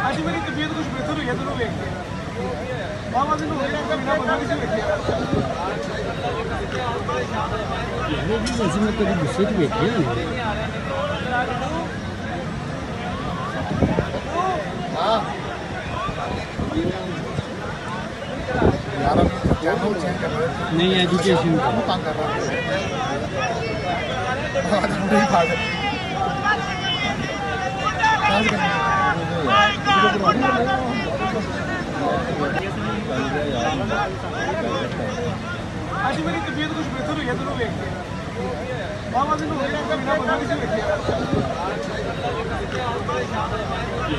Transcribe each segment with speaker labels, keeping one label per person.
Speaker 1: ਅੱਜ ਮੇਰੀ ਤਬੀਅਤ ਕੁਝ ਬਿਹਤਰ ਹੋਈ ਹੈ ਤੈਨੂੰ ਵੇਖ ਕੇ ਬਾਬਾ ਜੀ ਨੂੰ ਹੋਇਆ ਕਿ ਬਿਨਾ ਬੰਦਾ ਕਿਸੇ ਵੇਖਿਆ
Speaker 2: वो भी वैसे में कभी गुस्से की बैठी है
Speaker 1: यार चैनल चेंज कर रहे हैं
Speaker 2: नहीं एजुकेशन का
Speaker 1: तंग कर रहा है आज मुझे खा दे आज मेरी तबीयत कुछ बेहतर हुई है तैਨੂੰ ਵੇਖ ਕੇ बाबा जी ਨੂੰ ਹੋਇਆ ਕਿ ਬਿਨਾ ਬੰਦਾ ਕਿਸੇ ਵੇਖਿਆ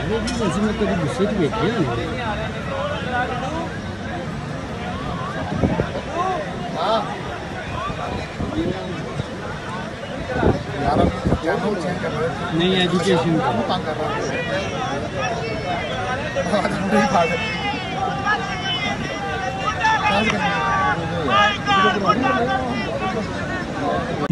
Speaker 2: वो भी वैसे में कभी गुस्से की बैठी है
Speaker 1: यार चैनल चेंज कर रहे हैं
Speaker 2: नहीं एजुकेशन का
Speaker 1: तंग कर रहा है आज मुझे खा दे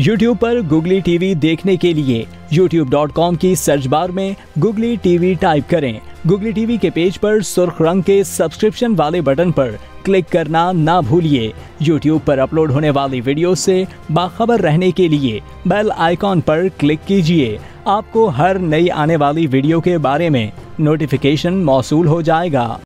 Speaker 3: YouTube पर Google TV देखने के लिए youtube.com की सर्च बार में Google TV टाइप करें। Google TV के पेज पर सुर्ख रंग के सब्सक्रिप्शन वाले बटन पर क्लिक करना ना भूलिए। YouTube पर अपलोड होने वाली वीडियो से बाखबर रहने के लिए बेल आइकॉन पर क्लिक कीजिए। आपको हर नई आने वाली वीडियो के बारे में नोटिफिकेशन मौसूल हो जाएगा।